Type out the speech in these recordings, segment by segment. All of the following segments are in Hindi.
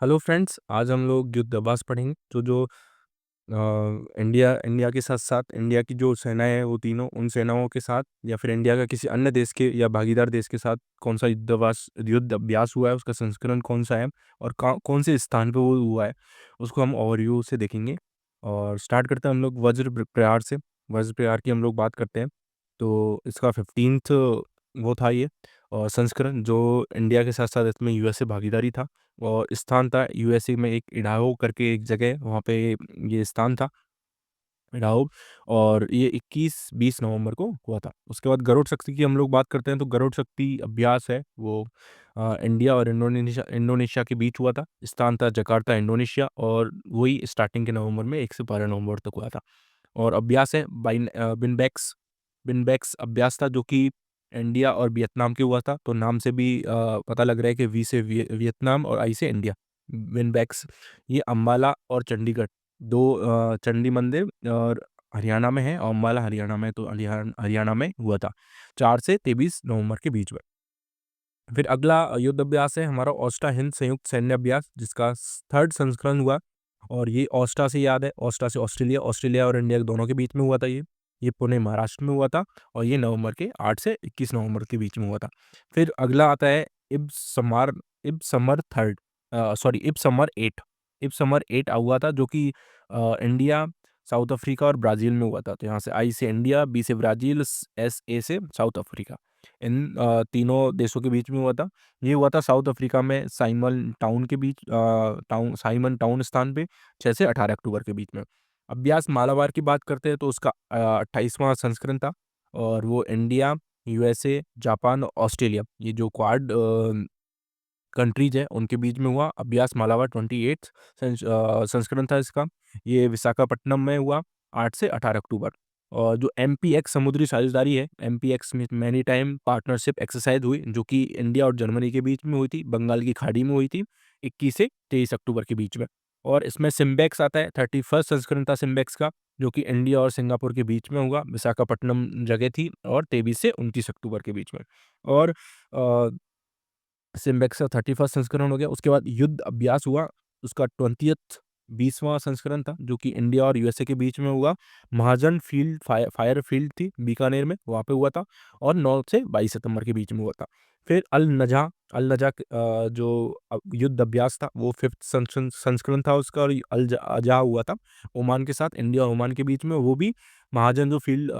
हेलो फ्रेंड्स, आज हम लोग युद्ध अभ्यास पढ़ेंगे। जो इंडिया इंडिया के साथ साथ इंडिया की जो सेनाएं हैं वो तीनों उन सेनाओं के साथ या फिर इंडिया का किसी अन्य देश के या भागीदार देश के साथ कौन सा युद्ध अभ्यास हुआ है, उसका संस्करण कौन सा है और कौन से स्थान पे वो हुआ है, उसको हम ओवरव्यू से देखेंगे। और स्टार्ट करते हैं हम लोग प्रहार से। वज्र प्रहार की हम लोग बात करते हैं तो इसका 15th वो था ये और संस्करण जो इंडिया के साथ साथ इसमें यूएसए भागीदारी था। और स्थान था यूएसए में एक इडाहो करके एक जगह है, वहाँ पे ये स्थान था इडाहो। और ये 21-20 नवंबर को हुआ था। उसके बाद गरुड़ शक्ति की हम लोग बात करते हैं तो गरुड़ शक्ति अभ्यास है वो इंडिया और इंडोनेशिया के बीच हुआ था। स्थान था जकार्ता इंडोनेशिया और वही स्टार्टिंग के नवंबर में 1 से 12 नवंबर तक हुआ था। और अभ्यास है बिनबैक्स बिनबैक्स अभ्यास था जो कि इंडिया और वियतनाम के हुआ था। तो नाम से भी पता लग रहा है कि वी से वियतनाम और आई से इंडिया। विनबैक्स ये अम्बाला और चंडीगढ़ दो चंडी मंदिर और हरियाणा में है और अम्बाला हरियाणा में, तो हरियाणा में हुआ था 4 से 23 नवंबर के बीच में। फिर अगला युद्ध अभ्यास है हमारा ऑस्टा हिंद संयुक्त सैन्य अभ्यास, जिसका थर्ड संस्करण हुआ। और ये ऑस्टा से याद है, ऑस्टा से ऑस्ट्रेलिया, ऑस्ट्रेलिया और इंडिया दोनों के बीच में हुआ था। ये पुणे महाराष्ट्र में हुआ था और ये नवंबर के 8 से 21 नवंबर के बीच में हुआ था। फिर अगला आता है इब समर थर्ड, सॉरी इब समर 8 हुआ था जो कि इंडिया, साउथ अफ्रीका और ब्राज़ील में हुआ था। तो यहाँ से आई से इंडिया, बी से ब्राज़ील, एस ए से साउथ अफ्रीका, इन तीनों देशों के बीच में हुआ था। ये हुआ था साउथ अफ्रीका में साइमन टाउन स्थान पे 6 से 18 अक्टूबर के बीच में। अभ्यास मालाबार की बात करते हैं तो उसका 28वां संस्करण था और वो इंडिया, यूएसए, जापान और ऑस्ट्रेलिया, ये जो क्वाड कंट्रीज है उनके बीच में हुआ। अभ्यास मालाबार 28 संस्करण था इसका। ये विशाखापट्टनम में हुआ 8 से 18 अक्टूबर। और जो एमपीएक्स समुद्री साझेदारी है, एमपीएक्स में मैनी टाइम पार्टनरशिप एक्सरसाइज हुई जो कि इंडिया और जर्मनी के बीच में हुई थी, बंगाल की खाड़ी में हुई थी 21 से 23 अक्टूबर के बीच में। और इसमें सिम्बेक्स आता है, 31st संस्करण था सिम्बेक्स का जो कि इंडिया और सिंगापुर के बीच में हुआ, विशाखापट्टनम जगह थी, और 23 से 29 अक्टूबर के बीच में। और सिम्बेक्स का 31st संस्करण हो गया। उसके बाद युद्ध अभ्यास हुआ, उसका 20th 20वां संस्करण था जो कि इंडिया और यूएसए के बीच में हुआ। महाजन फील्ड फायर फील्ड थी बीकानेर में, वहाँ पे हुआ था और 9 से 22 सितंबर के बीच में हुआ था। फिर अल नजा जो युद्ध अभ्यास था वो 5th संस्करण था उसका, और अजा हुआ था ओमान के साथ, इंडिया और ओमान के बीच में। वो भी महाजन जो फील्ड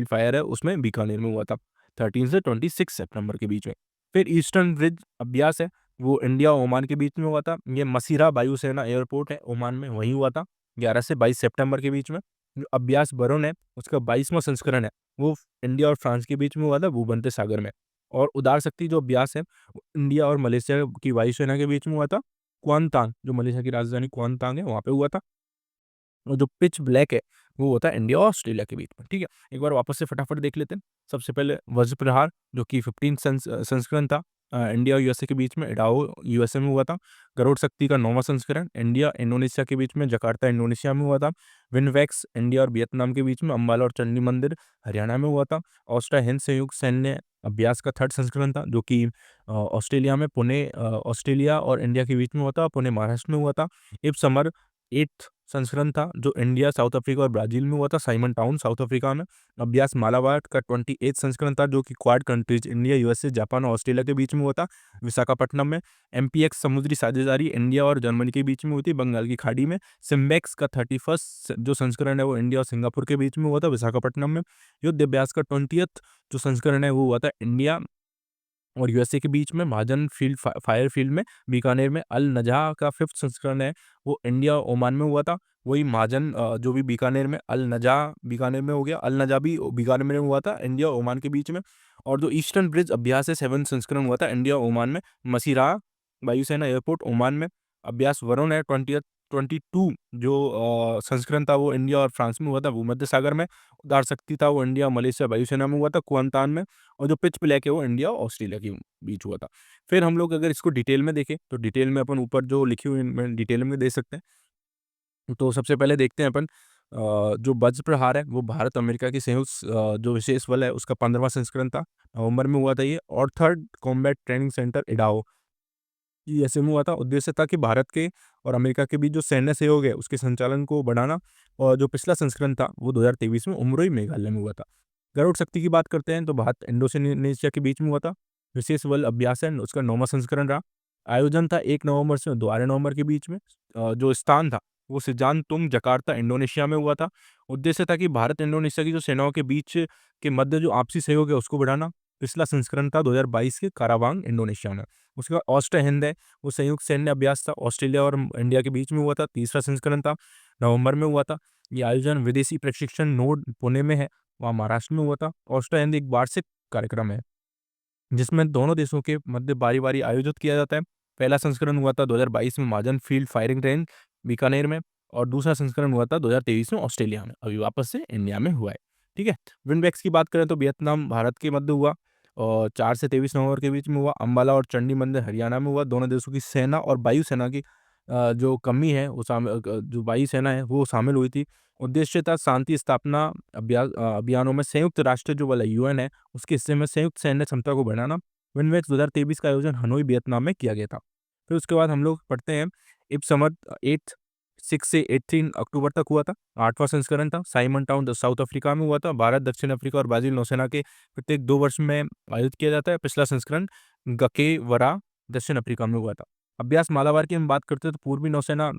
फायर है उसमें बीकानेर में हुआ था 13 से 26 सितंबर के बीच में। फिर ईस्टर्न ब्रिज अभ्यास है, वो इंडिया और ओमान के बीच में हुआ था। ये मसीरा वायुसेना एयरपोर्ट है ओमान में, वहीं हुआ था 11 से 22 सितंबर के बीच में। जो अभ्यास बरुण है उसका 22वां संस्करण है, वो इंडिया और फ्रांस के बीच में हुआ था भूमध्य सागर में। और उदार शक्ति जो अभ्यास है वो इंडिया और मलेशिया की वायुसेना के बीच में हुआ था क्वानतांग, जो मलेशिया की राजधानी क्वानतांग है वहाँ पे हुआ था। और जो पिच ब्लैक है वो होता है इंडिया और ऑस्ट्रेलिया के बीच में। ठीक है, एक बार वापस से फटाफट देख लेते हैं। सबसे पहले वज्र प्रहार जो कि 15 संस्करण था, इंडिया और यूएसए के बीच में, इडाहो यूएसए में हुआ था। गरुड़ शक्ति का 9वां संस्करण इंडिया इंडोनेशिया के बीच में, जकार्ता इंडोनेशिया में हुआ था। विनवैक्स इंडिया और वियतनाम के बीच में, अम्बाला और चंडी मंदिर हरियाणा में हुआ था। ऑस्ट्रा हिंद संयुक्त सैन्य अभ्यास का 3rd संस्करण था जो कि ऑस्ट्रेलिया में ऑस्ट्रेलिया और इंडिया के बीच में हुआ था, पुणे महाराष्ट्र में हुआ था। इब समर 8th संस्करण था जो इंडिया, साउथ अफ्रीका और ब्राजील में हुआ था, साइमन टाउन साउथ अफ्रीका में। अभ्यास मालाबार का 28th संस्करण था जो कि quad countries India, USA, Japan और ऑस्ट्रेलिया के बीच में हुआ था विशाखापट्टनम में। एमपीएक्स समुद्री साझेदारी इंडिया और जर्मनी के बीच में हुई थी बंगाल की खाड़ी में। सिम्बेक्स का 31st जो संस्करण है वो इंडिया और सिंगापुर के बीच में हुआ था विशाखापट्टनम में। युद्ध अभ्यास का 20th जो संस्करण है वो हुआ था इंडिया और यूएसए के बीच में, महाजन फायर फील्ड में बीकानेर में। अल नजह का 5th संस्करण है वो इंडिया और ओमान में हुआ था। वही महाजन जो भी बीकानेर में, अल नजह बीकानेर में हो गया, अल नजह भी बीकानेर में हुआ था इंडिया और ओमान के बीच में। और जो ईस्टर्न ब्रिज अभ्यास है 7th संस्करण हुआ था इंडिया और ओमान में, मसीरा वायुसेना एयरपोर्ट ओमान में। अभ्यास वरुण है 22 जो संस्करण था वो इंडिया और फ्रांस में हुआ था भूमध्य सागर में। उदार शक्ति था वो इंडिया मलेशिया वायुसेना में हुआ था कुआंतान में। और जो पिच ब्लैक है वो इंडिया और ऑस्ट्रेलिया के बीच हुआ था। फिर हम लोग अगर इसको डिटेल में देखें तो डिटेल में अपन ऊपर जो लिखी हुई इनमें डिटेल में दे सकते हैं। तो सबसे पहले देखते हैं अपन जो वज्र प्रहार है वो भारत अमेरिका की संयुक्त जो विशेष बल है उसका 15वां संस्करण था, नवंबर में हुआ था ये। और 3rd combat training centre Idaho USA में हुआ था। उद्देश्य था कि भारत के और अमेरिका के बीच जो सैन्य सहयोग है उसके संचालन को बढ़ाना। और जो पिछला संस्करण था वो 2023 में उमरोई मेघालय में हुआ था। गरुड़ शक्ति की बात करते हैं तो भारत इंडोनेशिया के बीच में हुआ था। विशेष बल अभ्यास है उसका 9वां संस्करण रहा। आयोजन था 1 नवंबर से 2 नवंबर के बीच में। जो स्थान था वो सिजानतुंग जकार्ता इंडोनेशिया में हुआ था। उद्देश्य था कि भारत इंडोनेशिया की जो सेनाओं के बीच के मध्य जो आपसी सहयोग है उसको बढ़ाना। पिछला संस्करण था 2022 के कारावांग इंडोनेशिया में। उसके बाद ऑस्ट्रो हिंद है, वो संयुक्त सैन्य अभ्यास था, ऑस्ट्रेलिया और इंडिया के बीच में हुआ था। तीसरा संस्करण था, नवंबर में हुआ था। ये आयोजन विदेशी प्रशिक्षण नोड पुणे में है, वहाँ महाराष्ट्र में हुआ था। ऑस्ट्रो हिंद एक वार्षिक कार्यक्रम है जिसमें दोनों देशों के मध्य बारी-बारी आयोजित किया जाता है। पहला संस्करण हुआ था 2022 में महाजन फील्ड फायरिंग रेंज बीकानेर में, और दूसरा संस्करण हुआ था 2023 में ऑस्ट्रेलिया में। अभी वापस से इंडिया में हुआ है। ठीक है? विंडवेक्स की बात करें तो वियतनाम भारत के मध्य हुआ और 4 से 23 नवंबर के बीच में हुआ। अंबाला और चंडी मंदिर हरियाणा में हुआ। दोनों देशों की सेना और वायुसेना की जो कमी है वो जो वायुसेना है वो शामिल हुई थी। उद्देश्य था शांति स्थापना अभियानों में संयुक्त राष्ट्र जो बल है यूएन है उसके हिस्से में संयुक्त सैन्य क्षमता को बढ़ाना। विनवेक्स 2023 का आयोजन हनोई वियतनाम में किया गया था। फिर उसके बाद हम लोग पढ़ते हैं इब समर 8 6 से 18 अक्टूबर तक हुआ था। 8वां संस्करण था। साइमन टाउन साउथ अफ्रीका में हुआ था। भारत, दक्षिण अफ्रीका और ब्राजील नौसेना के प्रत्येक 2 वर्ष में आयोजित किया जाता है। पिछला संस्करण गकेवरा दक्षिण अफ्रीका में हुआ था। अभ्यास मालाबार की हम बात करते हैं तो पूर्वी नौसेना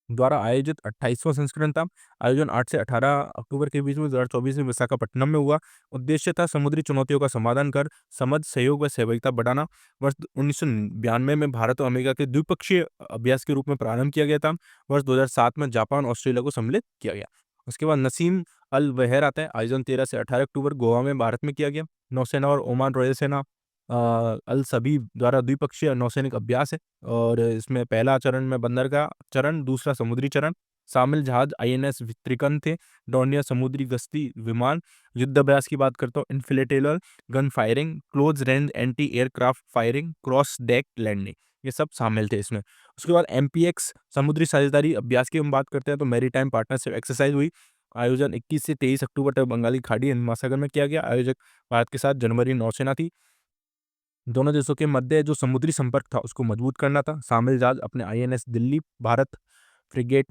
द्वारा आयोजित 28वां संस्करण था। आयोजन 8 से 18 अक्टूबर के बीच में 2024 में विशाखापट्टनम में हुआ। उद्देश्य था समुद्री चुनौतियों का समाधान कर समझ, सहयोग व सहभागिता बढ़ाना। वर्ष 1992 में भारत और अमेरिका के द्विपक्षीय अभ्यास के रूप में प्रारंभ किया गया था। वर्ष 2007 में जापान, ऑस्ट्रेलिया को सम्मिलित किया गया। उसके बाद नसीम अल वहर आता है। आयोजन 13 से 18 अक्टूबर गोवा में भारत में किया गया। नौसेना और ओमान रॉयल सेना अल सभी द्वारा द्विपक्षीय नौसैनिक अभ्यास है। और इसमें पहला चरण में बंदरगाह चरण, दूसरा समुद्री चरण। शामिल जहाज आईएनएस विक्ट्रिकन थे, डोर्नियर समुद्री गश्ती विमान। युद्ध अभ्यास की बात करता हूँ, inflatable gun firing, close range anti aircraft firing, cross deck landing, ये सब शामिल थे इसमें। उसके बाद एमपीएक्स समुद्री साझेदारी अभ्यास की हम बात करते हैं तो मैरीटाइम पार्टनरशिप एक्सरसाइज हुई। आयोजन 21 से 23 अक्टूबर तक बंगाली खाड़ी हिंद महासागर में किया गया। आयोजक भारत के साथ जनवरी नौसेना थी। दोनों देशों के मध्य जो समुद्री संपर्क था उसको मजबूत करना था। शामिल जहाज अपने INS Delhi Bharat, frigate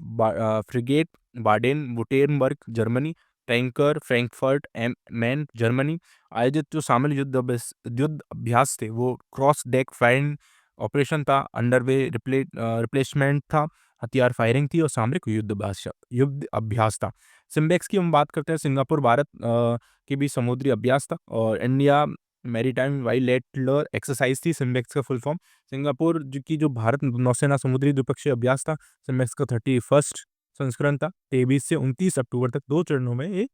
Baden-Württemberg Germany, tanker Frankfurt am Main Germany. आयोजित जो शामिल युद्ध अभ्यास थे वो क्रॉस डेक फायरिंग ऑपरेशन था, अंडरवे रिप्लेसमेंट था, हथियार फायरिंग थी और सामरिक युद्ध अभ्यास था। सिम्बेक्स की हम बात करते हैं, सिंगापुर भारत के बीच समुद्री अभ्यास था। और इंडिया मैरीटाइम बाइलेटरल एक्सरसाइज थी सिम्बेक्स का फुल फॉर्म। सिंगापुर जो भारत नौसेना समुद्री द्विपक्षीय अभ्यास था। सिम्बेक्स का 31st संस्करण था। 23 से 29 अक्टूबर तक 2 चरणों में ये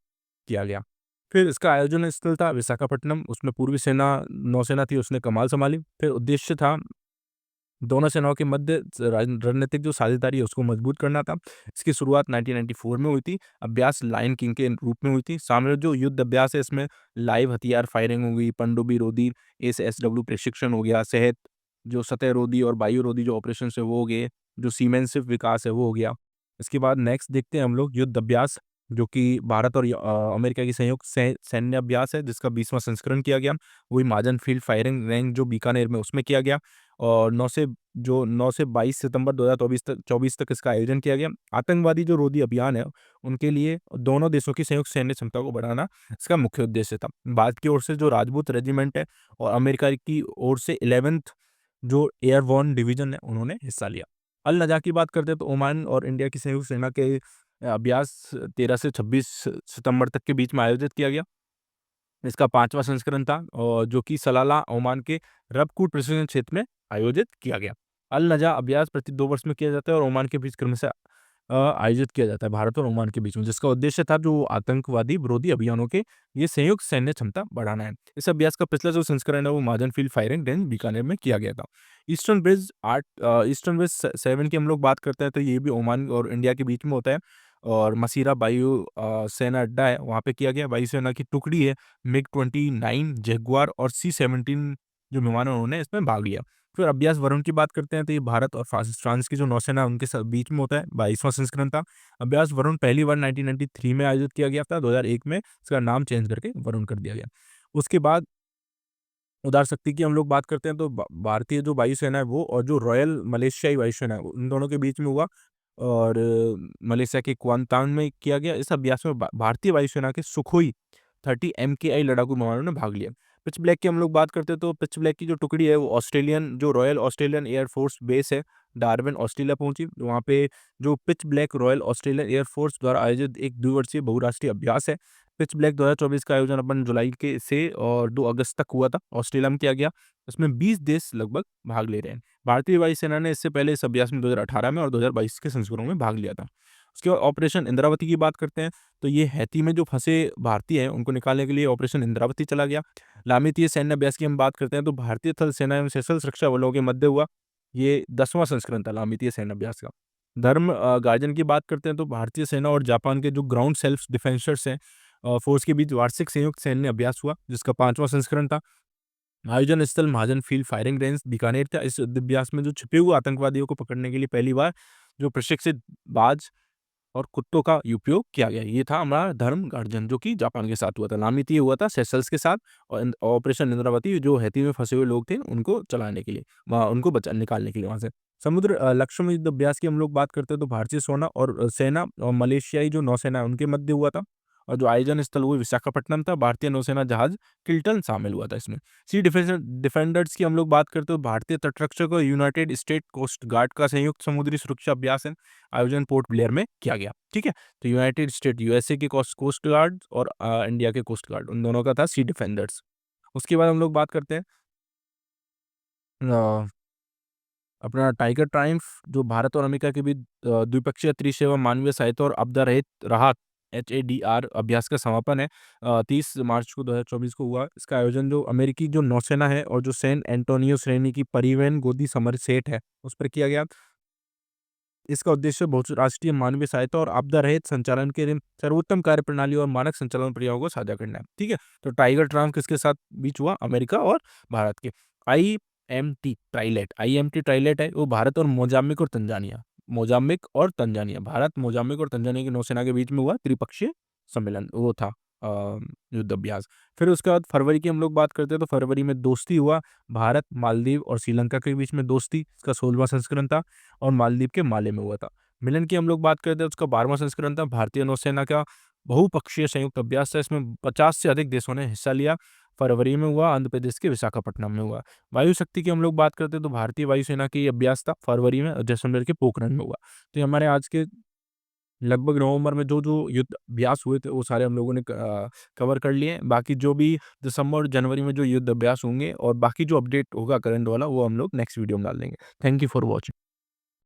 किया गया। फिर इसका आयोजन स्थल था विशाखापट्टनम, उसमें पूर्वी सेना नौसेना थी, उसने कमान संभाली। फिर उद्देश्य था दोनों सेनाओं के मध्य रणनीतिक जो साझेदारी है उसको मजबूत करना था। इसकी शुरुआत 1994 में हुई थी। अभ्यास लायन किंग के रूप में हुई थी। सामने जो युद्ध अभ्यास है इसमें लाइव हथियार फायरिंग हो गई, पनडुब्बी रोधी, एसएसडब्ल्यू प्रशिक्षण हो गया, सेहत जो सतह रोधी और वायु रोधी जो ऑपरेशन है वो हो गए, जो सीमेंसिव विकास है वो हो गया। इसके बाद नेक्स्ट देखते हैं हम लोग युद्ध अभ्यास, जो कि भारत और अमेरिका की संयुक्त सैन्य अभ्यास है जिसका 20वां संस्करण किया गया। वही महाजन फील्ड फायरिंग रेंज जो बीकानेर में उसमें किया गया। और 9 से 22 सितंबर 2024 तक इसका आयोजन किया गया। आतंकवादी जो रोधी अभियान है उनके लिए दोनों देशों की संयुक्त सैन्य क्षमता को बढ़ाना इसका मुख्य उद्देश्य था। भारत की ओर से जो राजपूत रेजिमेंट है और अमेरिका की ओर से 11th जो एयरबोर्न डिवीजन है उन्होंने हिस्सा लिया। अल नजा की बात करते हैं तो ओमान और इंडिया की संयुक्त सेना के अभ्यास 13 से 26 सितंबर तक के बीच में आयोजित किया गया। इसका 5वां संस्करण था और जो कि सलाला ओमान के रबकूट प्रशिक्षण क्षेत्र में आयोजित किया गया। अल नजा अभ्यास प्रति 2 वर्ष में किया जाता है और ओमान के बीच क्रमशः आयोजित किया जाता है, भारत और ओमान के बीच में, जिसका उद्देश्य था जो आतंकवादी विरोधी अभियानों के ये संयुक्त सैन्य क्षमता बढ़ाना है। इस अभ्यास का पिछला जो संस्करण है वो महाजन फील्ड फायरिंग रेंज बीकानेर में किया गया था। ईस्टर्न ब्रिज 7 की हम लोग बात करते हैं तो ये भी ओमान और इंडिया के बीच में होता है। और मसीरा वायु सेना अड्डा है वहाँ पे किया गया। वायुसेना की टुकड़ी है मिग-29 जगुआर और C-17 जो विमान है उन्होंने इसमें भाग लिया। फिर अभ्यास वरुण की बात करते हैं तो ये भारत और फ्रांस की जो नौसेना है उनके बीच में होता है। 22वां संस्करण था। अभ्यास वरुण पहली बार 1993 में आयोजित किया गया था। 2001 में इसका नाम चेंज करके वरुण कर दिया गया। उसके बाद उदार शक्ति की हम लोग बात करते हैं तो भारतीय जो वायुसेना है वो और जो रॉयल मलेशियाई वायुसेना है उन दोनों के बीच में हुआ। और मलेशिया के क्वांतान में किया गया। इस अभ्यास में भारतीय वायुसेना के सुखोई 30 MKI लड़ाकू विमानों ने भाग लिया। पिच ब्लैक की हम लोग बात करते हैं तो पिच ब्लैक की जो टुकड़ी है वो ऑस्ट्रेलियन जो रॉयल ऑस्ट्रेलियन एयरफोर्स बेस है डार्विन ऑस्ट्रेलिया पहुंची। वहाँ पे जो pitch black royal Australian air force द्वारा आयोजित एक द्विवर्षीय बहुराष्ट्रीय अभ्यास है। पिच ब्लैक 2024 का आयोजन अपन जुलाई के से और 2 अगस्त तक हुआ था, ऑस्ट्रेलिया में किया गया। इसमें 20 देश लगभग भाग ले रहे हैं। भारतीय वायुसेना ने इससे पहले इस अभ्यास में 2018 में और 2022 के संस्करणों में भाग लिया था। उसके बाद ऑपरेशन इंद्रावती की बात करते हैं, तो ये हैती में जो फंसे भारतीय हैं, उनको निकालने के लिए ऑपरेशन इंद्रावती चला गया। लामितीय सैन्य अभ्यास की हम बात करते हैं, तो भारतीय थल सेना एवं सशस्त्र सुरक्षा बलों के मध्य हुआ। ये 10वां संस्करण था लामितीय सैन्य अभ्यास का। धर्म गार्जन की बात करते हैं, तो भारतीय सेना और जापान के जो ग्राउंड सेल्फ डिफेंसर्स हैं फोर्स के बीच वार्षिक संयुक्त सैन्य अभ्यास हुआ, जिसका 5वां संस्करण था। आयोजन स्थल महाजन फील्ड फायरिंग रेंज बीकानेर था। इस युद्ध अभ्यास में जो छिपे हुए आतंकवादियों को पकड़ने के लिए पहली बार जो प्रशिक्षित बाज और कुत्तों का उपयोग किया गया। ये था हमारा धर्म गार्जन जो कि जापान के साथ हुआ था। नामिती हुआ था सेशल्स के साथ और ऑपरेशन इंद्रावती जो हैती में फंसे हुए लोग थे उनको चलाने के लिए, वहाँ उनको बचा निकालने के लिए वहां से। समुद्र लक्ष्मण युद्ध अभ्यास की हम लोग बात करते हैं तो भारतीय सोना और सेना और मलेशियाई जो नौसेना है उनके मध्य हुआ था। और जो आयोजन स्थल वो विशाखापट्टनम था। भारतीय नौसेना जहाज किल्टन शामिल हुआ था इसमें। सी डिफेंडर्स की हम लोग बात करते हो, भारतीय तटरक्षक और यूनाइटेड स्टेट कोस्ट गार्ड का संयुक्त समुद्री सुरक्षा अभ्यास है। आयोजन पोर्ट ब्लेयर में किया गया। ठीक है, तो यूनाइटेड स्टेट यूएसए के कोस्ट गार्ड और इंडिया के कोस्ट गार्ड उन दोनों का था सी डिफेंडर्स। उसके बाद हम लोग बात करते हैं अ, अपना टाइगर ट्रायम्फ जो भारत और अमेरिका के बीच द्विपक्षीय त्रिसेवा एवं मानवीय सहायता और आपदा रहित राहत HADR अभ्यास का समापन है 30 मार्च को 2024 को हुआ। इसका आयोजन जो अमेरिकी जो नौसेना है और जो सैन एंटोनियो श्रेणी की परिवहन गोदी समर सेट है उस पर किया गया। इसका उद्देश्य बहुराष्ट्रीय मानवीय सहायता और आपदा रहित संचालन के लिए सर्वोत्तम कार्यप्रणाली और मानक संचालन प्रक्रियाओं को साझा करना है। ठीक है, तो टाइगर ट्रायम्फ किसके साथ बीच हुआ? अमेरिका और भारत के। IMT ट्राइलेट है वो भारत और मोजाम्बिक और तंजानिया भारत मोजाम्बिक और तंजानिया की नौसेना के बीच में हुआ त्रिपक्षीय सम्मेलन वो था युद्ध अभ्यास। फिर उसके बाद फरवरी की हम लोग बात करते हैं तो फरवरी में दोस्ती हुआ भारत मालदीव और श्रीलंका के बीच में दोस्ती, इसका 16वां संस्करण था और मालदीव के माले में हुआ था। मिलन की हम लोग बात करते हैं उसका 12वां संस्करण था। भारतीय नौसेना का बहुपक्षीय संयुक्त अभ्यास था, इसमें 50 से अधिक देशों ने हिस्सा लिया। फरवरी में हुआ, आंध्र प्रदेश के विशाखापट्टनम में हुआ। वायु शक्ति की हम लोग बात करते हैं तो भारतीय वायुसेना की अभ्यास था फरवरी में और जैसलमेर के पोखरण में हुआ। तो ये हमारे आज के लगभग नवंबर में जो युद्ध अभ्यास हुए थे वो सारे हम लोगों ने कवर कर लिए। बाकी जो भी दिसंबर और जनवरी में जो युद्ध अभ्यास होंगे और बाकी जो अपडेट होगा करंट वाला वो हम लोग नेक्स्ट वीडियो में डाल देंगे। Thank you for watching.